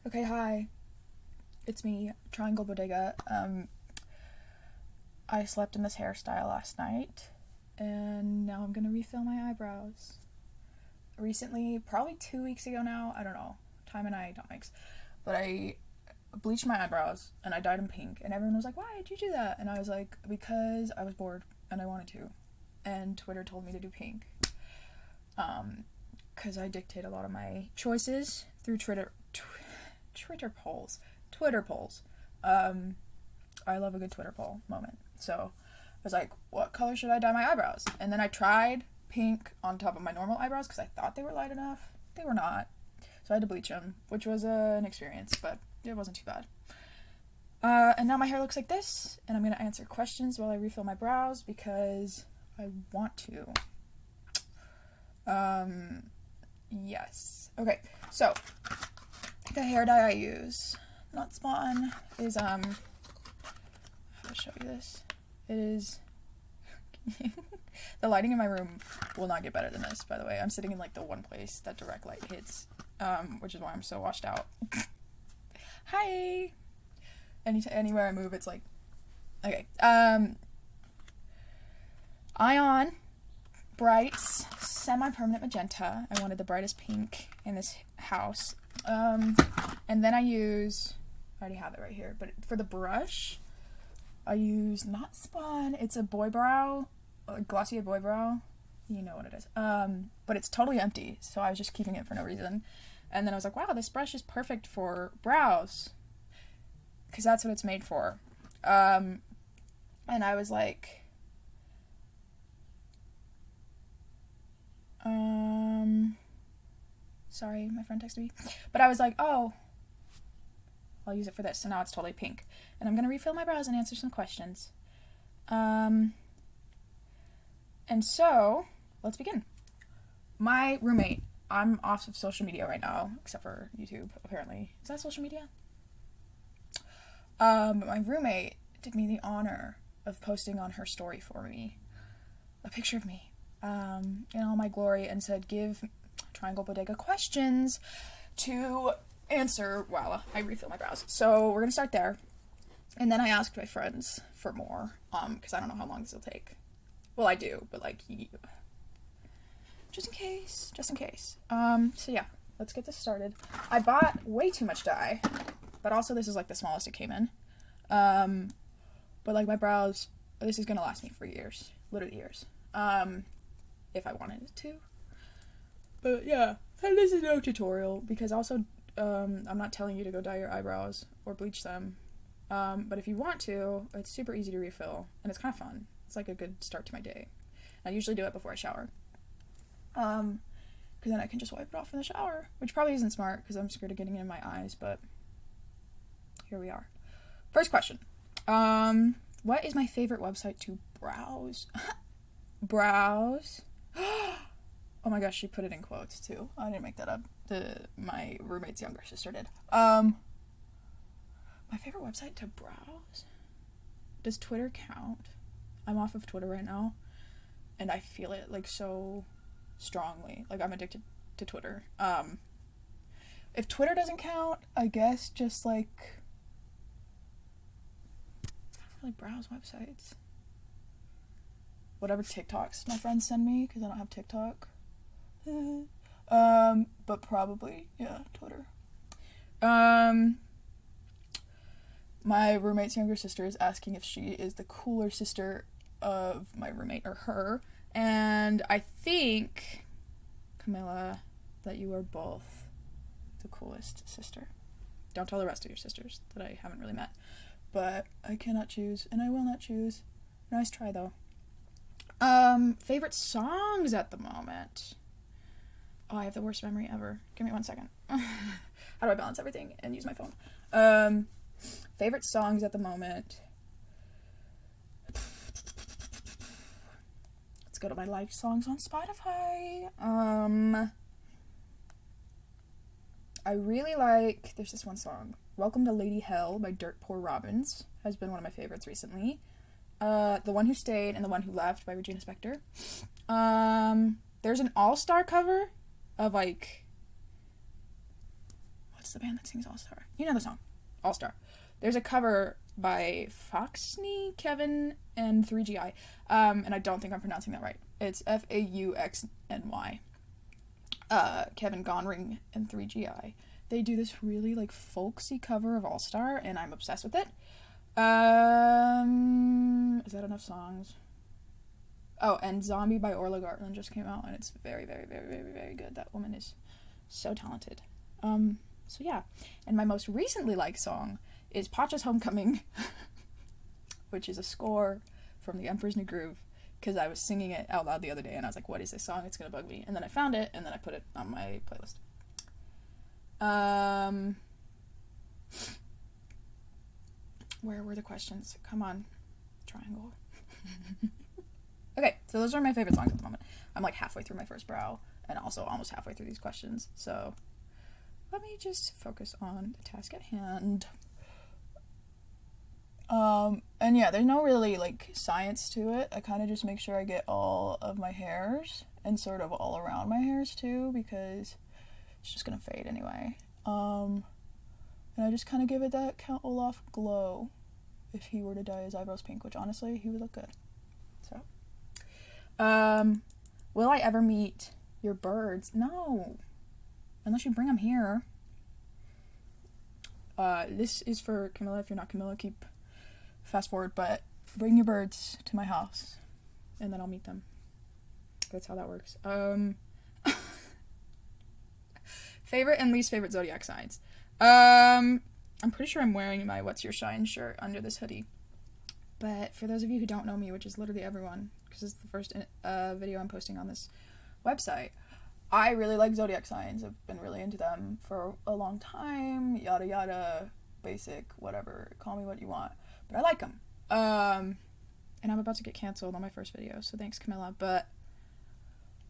Okay, hi. It's me, Triangle Bodega. I slept in this hairstyle last night, and now I'm gonna refill my eyebrows. Recently, probably 2 weeks ago now, I don't know, time and I don't mix, but I bleached my eyebrows, and I dyed them pink, and everyone was like, why did you do that? And I was like, because I was bored, and I wanted to, and Twitter told me to do pink. Because I dictate a lot of my choices through Twitter polls. I love a good Twitter poll moment. So I was like, what color should I dye my eyebrows? And then I tried pink on top of my normal eyebrows because I thought they were light enough. They were not. So I had to bleach them, which was an experience, but it wasn't too bad. And now my hair looks like this, and I'm going to answer questions while I refill my brows because I want to. Yes. Okay, so the hair dye I use, not Spawn, is, I'll show you this. It is, the lighting in my room will not get better than this, by the way. I'm sitting in, like, the one place that direct light hits, which is why I'm so washed out. Hi! Anywhere I move, it's like, okay. Ion Brights semi-permanent magenta. I wanted the brightest pink in this house. And then I already have it right here, but for the brush, I use not Spawn. It's a boy brow, a Glossier boy brow. You know what it is. But it's totally empty, so I was just keeping it for no reason. And then I was like, wow, this brush is perfect for brows, because that's what it's made for. And I was like, sorry, my friend texted me. But I was like, oh, I'll use it for this. So now it's totally pink. And I'm going to refill my brows and answer some questions. And so, let's begin. My roommate, I'm off of social media right now, except for YouTube, apparently. Is that social media? My roommate did me the honor of posting on her story for me a picture of me in all my glory and said, give Triangle Bodega questions to answer while I refill my brows. So we're gonna start there, and then I asked my friends for more because I don't know how long this will take. Well, I do, but like, just in case. So yeah, let's get this started. I bought way too much dye, but also this is like the smallest it came in. But like my brows, this is gonna last me for years, literally years. If I wanted it to. But yeah, and this is no tutorial because also I'm not telling you to go dye your eyebrows or bleach them. But if you want to, it's super easy to refill and it's kind of fun. It's like a good start to my day. I usually do it before I shower. Because then I can just wipe it off in the shower, which probably isn't smart because I'm scared of getting it in my eyes, but here we are. First question. What is my favorite website to browse? Browse? Oh my gosh, she put it in quotes too. I didn't make that up. My roommate's younger sister did. My favorite website to browse? Does Twitter count? I'm off of Twitter right now, and I feel it like so strongly. Like I'm addicted to Twitter. If Twitter doesn't count, I guess just like really browse websites. Whatever TikToks my friends send me, because I don't have TikTok. But probably, yeah, Twitter. My roommate's younger sister is asking if she is the cooler sister of my roommate or her, and I think, Camilla, that you are both the coolest sister. Don't tell the rest of your sisters that I haven't really met, but I cannot choose, and I will not choose. Nice try, though. Favorite songs at the moment. Oh, I have the worst memory ever. Give me 1 second. How do I balance everything and use my phone? Favorite songs at the moment. Let's go to my liked songs on Spotify. I really like, there's this one song, Welcome to Lady Hell by Dirt Poor Robins, has been one of my favorites recently. The One Who Stayed and The One Who Left by Regina Spektor. There's an all-star cover of like, What's the band that sings All Star? You know the song, All Star. There's a cover by Fauxny, Kevin, and 3GI. And I don't think I'm pronouncing that right. It's Fauxny. Kevin, Gonring, and 3GI. They do this really, like, folksy cover of All Star, and I'm obsessed with it. Is that enough songs? Oh, and Zombie by Orla Gartland just came out, and it's very, very, very, very, very good. That woman is so talented. So yeah. And my most recently liked song is Pacha's Homecoming, which is a score from The Emperor's New Groove, because I was singing it out loud the other day, and I was like, what is this song? It's gonna bug me. And then I found it, and then I put it on my playlist. Where were the questions? Come on. Triangle. Okay, so those are my favorite songs at the moment. I'm like halfway through my first brow, and also almost halfway through these questions, so let me just focus on the task at hand. And yeah, there's no really, like, science to it. I kind of just make sure I get all of my hairs, and sort of all around my hairs, too, because it's just gonna fade anyway. And I just kind of give it that Count Olaf glow if he were to dye his eyebrows pink, which honestly, he would look good. So, will I ever meet your birds? No. Unless you bring them here. This is for Camilla. If you're not Camilla, keep fast forward, but bring your birds to my house, and then I'll meet them. That's how that works. Favorite and least favorite zodiac signs. I'm pretty sure I'm wearing my What's Your Shine shirt under this hoodie. But for those of you who don't know me, which is literally everyone, because it's the first video I'm posting on this website, I really like zodiac signs. I've been really into them for a long time. Yada yada, basic, whatever. Call me what you want. But I like them. And I'm about to get canceled on my first video, so thanks, Camilla. But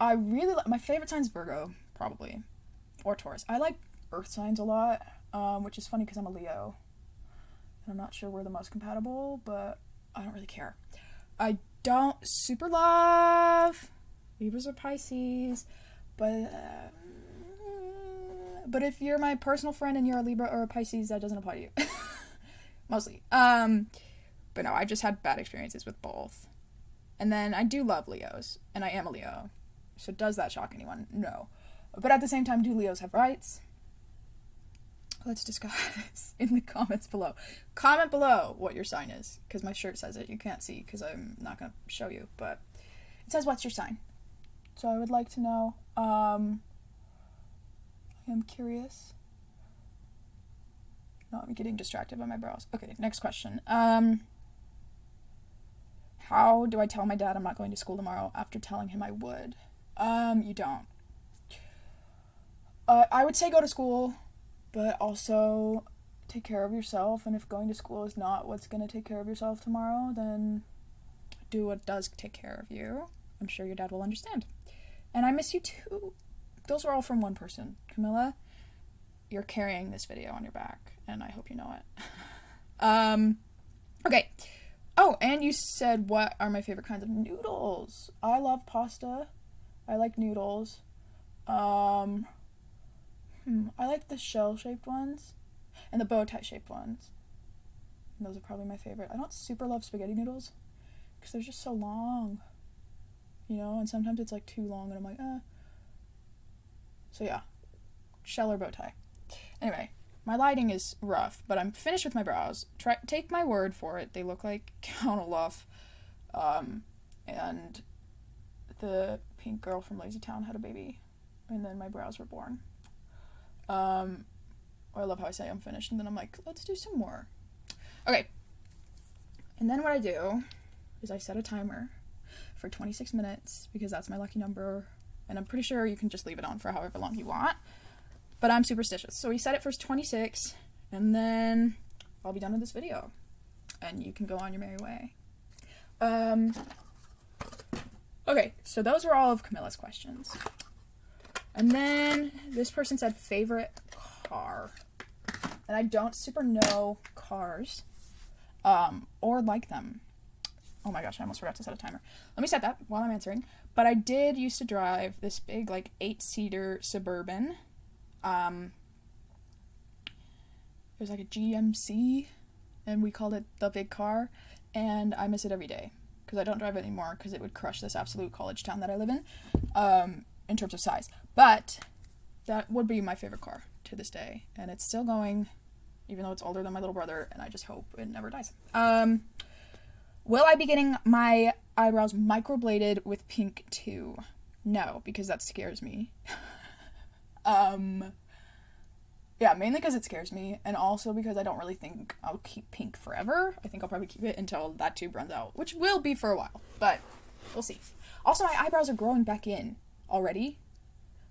I really like... My favorite sign's Virgo, probably. Or Taurus. I like earth signs a lot, which is funny because I'm a Leo. And I'm not sure we're the most compatible, but I don't really care. I don't super love Libras or Pisces, but if you're my personal friend and you're a Libra or a Pisces, that doesn't apply to you. Mostly. But no, I just had bad experiences with both. And then I do love Leos, and I am a Leo. So does that shock anyone? No. But at the same time, do Leos have rights? Let's discuss in the comments below. Comment below what your sign is, because my shirt says it. You can't see, because I'm not going to show you, but it says, what's your sign? So I would like to know. I am curious. No, I'm getting distracted by my brows. Okay, next question. How do I tell my dad I'm not going to school tomorrow after telling him I would? You don't. I would say go to school, but also take care of yourself, and if going to school is not what's going to take care of yourself tomorrow, then do what does take care of you. I'm sure your dad will understand. And I miss you too. Those are all from one person. Camilla, you're carrying this video on your back, and I hope you know it. Okay. Oh, and you said, what are my favorite kinds of noodles? I love pasta. I like noodles. I like the shell-shaped ones and the bow tie-shaped ones. And those are probably my favorite. I don't super love spaghetti noodles because they're just so long, you know, and sometimes it's like too long and I'm like, So yeah, shell or bow tie. Anyway, my lighting is rough, but I'm finished with my brows. Take my word for it. They look like Count Olaf. And the pink girl from Lazy Town had a baby, and then my brows were born. I love how I say I'm finished, and then I'm like, let's do some more. Okay. And then what I do is I set a timer for 26 minutes, because that's my lucky number, and I'm pretty sure you can just leave it on for however long you want, but I'm superstitious. So we set it for 26, and then I'll be done with this video, and you can go on your merry way. Okay, so those were all of Camilla's questions. And then this person said favorite car. And I don't super know cars, or like them. Oh my gosh, I almost forgot to set a timer. Let me set that while I'm answering. But I did used to drive this big, like, 8-seater Suburban. was like a GMC, and we called it the big car, and I miss it every day because I don't drive it anymore because it would crush this absolute college town that I live in terms of size. But that would be my favorite car to this day, and it's still going, even though it's older than my little brother, and I just hope it never dies. Will I be getting my eyebrows microbladed with pink too? No, because that scares me. Yeah, mainly because it scares me, and also because I don't really think I'll keep pink forever. I think I'll probably keep it until that tube runs out, which will be for a while, but we'll see. Also, my eyebrows are growing back in already.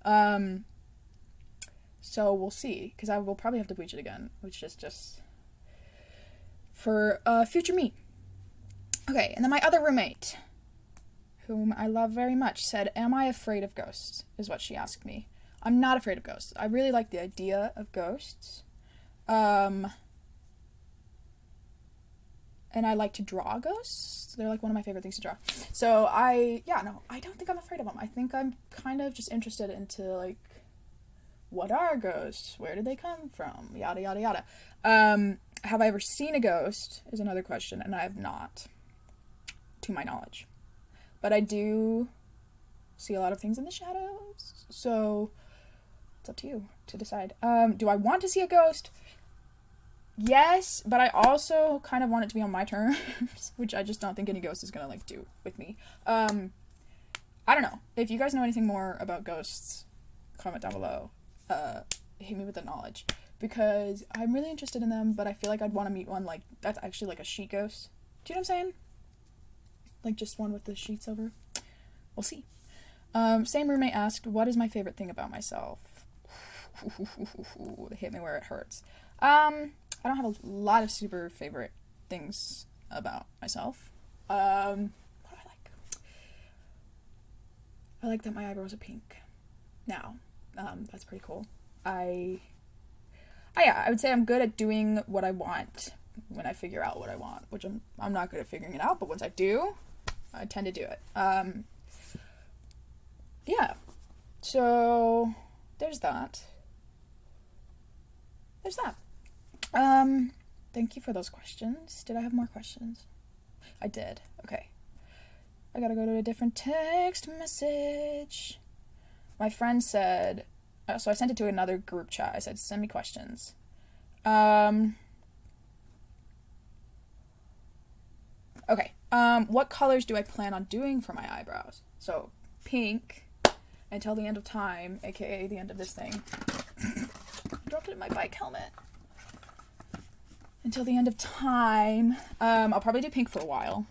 So we'll see, because I will probably have to bleach it again, which is just for future me. Okay, and then my other roommate, whom I love very much, said, am I afraid of ghosts, is what she asked me. I'm not afraid of ghosts. I really like the idea of ghosts. And I like to draw ghosts. They're like one of my favorite things to draw. So I don't think I'm afraid of them. I think I'm kind of just interested into like, what are ghosts? Where did they come from? Yada, yada, yada. Have I ever seen a ghost is another question, and I have not, to my knowledge. But I do see a lot of things in the shadows, so it's up to you to decide. Do I want to see a ghost? Yes, but I also kind of want it to be on my terms, which I just don't think any ghost is gonna like do with me. I don't know. If you guys know anything more about ghosts, comment down below. Hit me with the knowledge, because I'm really interested in them, but I feel like I'd want to meet one like that's actually like a sheet ghost. Do you know what I'm saying? Like just one with the sheets over. We'll see. Same roommate asked, what is my favorite thing about myself? They hit me where it hurts. I don't have a lot of super favorite things about myself. What do I like? I like that my eyebrows are pink now. That's pretty cool. I would say I'm good at doing what I want when I figure out what I want, which I'm not good at figuring it out, but once I do, I tend to do it. Yeah. So there's that. Thank you for those questions. Did I have more questions? I did. Okay. I gotta go to a different text message. My friend said, so I sent it to another group chat. I said, send me questions. Okay. What colors do I plan on doing for my eyebrows? So, pink until the end of time, aka the end of this thing. I dropped it in my bike helmet. Until the end of time. I'll probably do pink for a while,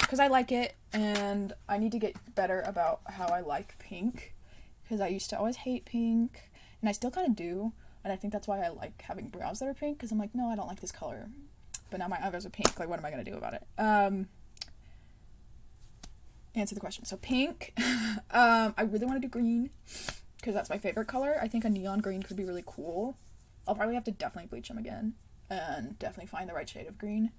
because I like it, and I need to get better about how I like pink, because I used to always hate pink, and I still kind of do, and I think that's why I like having brows that are pink, because I'm like, no, I don't like this color, but now my eyebrows are pink, like, what am I going to do about it? Answer the question. So pink, I really want to do green, because that's my favorite color. I think a neon green could be really cool. I'll probably have to definitely bleach them again, and definitely find the right shade of green.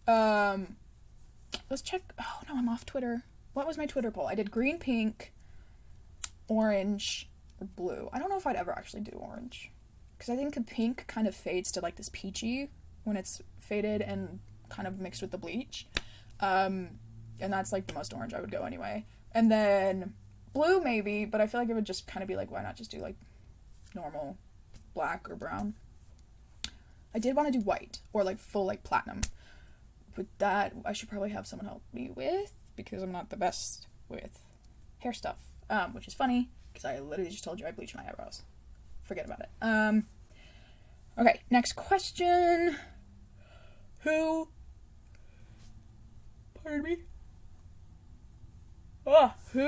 Let's check. Oh no, I'm off Twitter. What was my Twitter poll? I did green, pink, orange, or blue. I don't know if I'd ever actually do orange, because I think the pink kind of fades to like this peachy when it's faded and kind of mixed with the bleach. And that's like the most orange I would go anyway. And then blue maybe, but I feel like it would just kind of be like, why not just do like normal black or brown? I did want to do white or like full like platinum, but that I should probably have someone help me with, because I'm not the best with hair stuff, which is funny because I literally just told you I bleached my eyebrows. Forget about it. Okay, next question. Who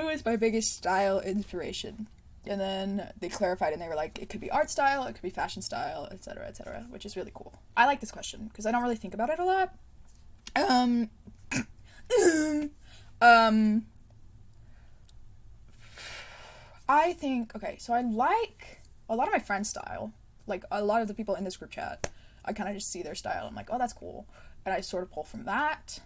is my biggest style inspiration? And then they clarified and they were like, it could be art style, it could be fashion style, etc., which is really cool. I like this question because I don't really think about it a lot. I think, okay, so I like a lot of my friends' style. Like, a lot of the people in this group chat, I kind of just see their style. I'm like, oh, that's cool. And I sort of pull from that.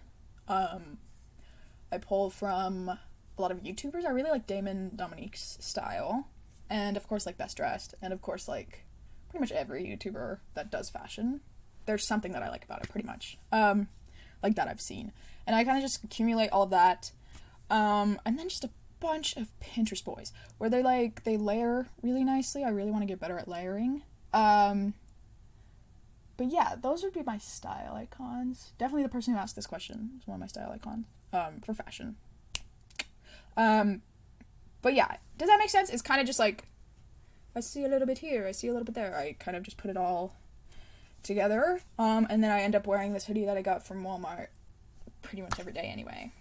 I pull from a lot of YouTubers. I really like Damon Dominique's style. And, of course, like, Best Dressed. And, of course, like, pretty much every YouTuber that does fashion. There's something that I like about it, pretty much. Like that I've seen. And I kind of just accumulate all of that. And then just a bunch of Pinterest boys where they layer really nicely. I really want to get better at layering. But yeah, those would be my style icons. Definitely the person who asked this question is one of my style icons, for fashion. But yeah, does that make sense? It's kind of just like, I see a little bit here, I see a little bit there. I kind of just put it all together. And then I end up wearing this hoodie that I got from Walmart pretty much every day anyway.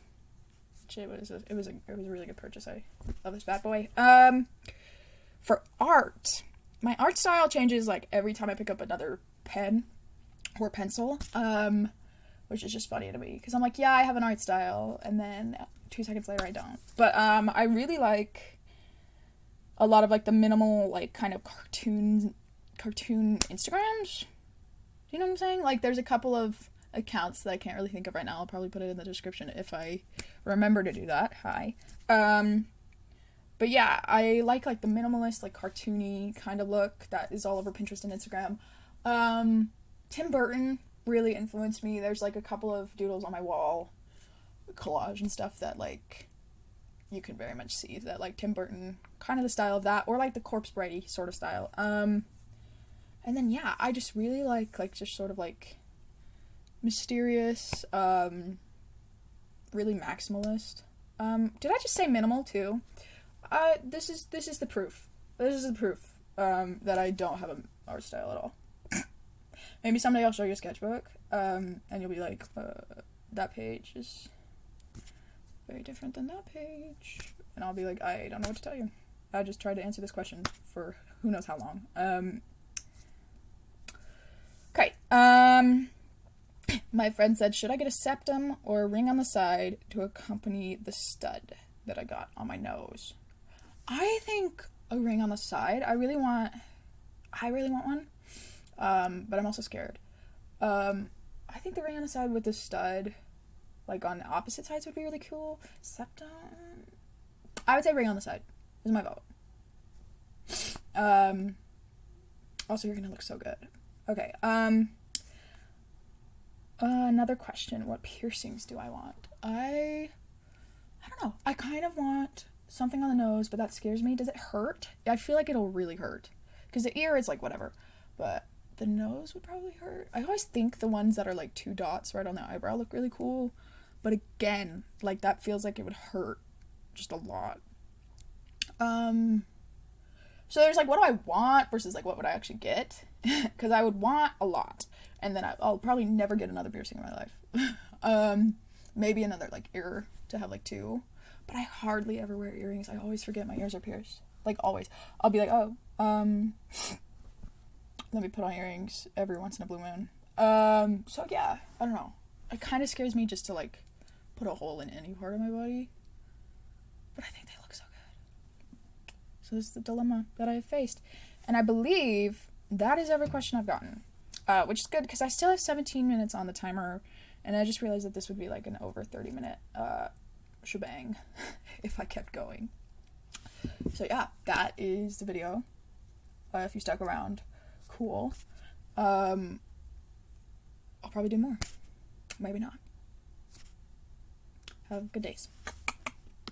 It was a really good purchase. I love this bad boy. For art, my art style changes like every time I pick up another pen or pencil, which is just funny to me because I'm like, yeah, I have an art style, and then 2 seconds later I don't. But I really like a lot of like the minimal like kind of cartoon Instagrams. Do you know what I'm saying? Like there's a couple of accounts that I can't really think of right now. I'll probably put it in the description if I remember to do that. Hi. But yeah, I like the minimalist, like cartoony kind of look that is all over Pinterest and Instagram. Tim Burton really influenced me. There's like a couple of doodles on my wall, collage and stuff that like you can very much see that like Tim Burton, kind of the style of that, or like the Corpse Brady sort of style. And then yeah, I just really like just sort of like mysterious, really maximalist. Did I just say minimal too? This is the proof. This is the proof that I don't have an art style at all. Maybe someday I'll show you a sketchbook, and you'll be like, that page is very different than that page. And I'll be like, I don't know what to tell you. I just tried to answer this question for who knows how long. Okay. My friend said, should I get a septum or a ring on the side to accompany the stud that I got on my nose? I think a ring on the side. I really want one. But I'm also scared. I think the ring on the side with the stud, like on the opposite sides, would be really cool. Septum. I would say ring on the side is my vote. Also, you're gonna look so good. Okay. Another question. What piercings do I want? I don't know. I kind of want something on the nose, but that scares me. Does it hurt? I feel like it'll really hurt. Because the ear is like whatever. But the nose would probably hurt. I always think the ones that are like 2 dots right on the eyebrow look really cool. But again, like that feels like it would hurt just a lot. So there's like, what do I want versus like what would I actually get? Because I would want a lot. And then I'll probably never get another piercing in my life. Maybe another like ear to have like 2. But I hardly ever wear earrings. I always forget my ears are pierced. Like always. I'll be like, oh, let me put on earrings every once in a blue moon. So yeah, I don't know. It kind of scares me just to like put a hole in any part of my body. But I think they look so good. So this is the dilemma that I have faced. And I believe that is every question I've gotten. Which is good because I still have 17 minutes on the timer. And I just realized that this would be like an over 30-minute shebang if I kept going. So yeah, that is the video. If you stuck around, cool. I'll probably do more. Maybe not. Have good days.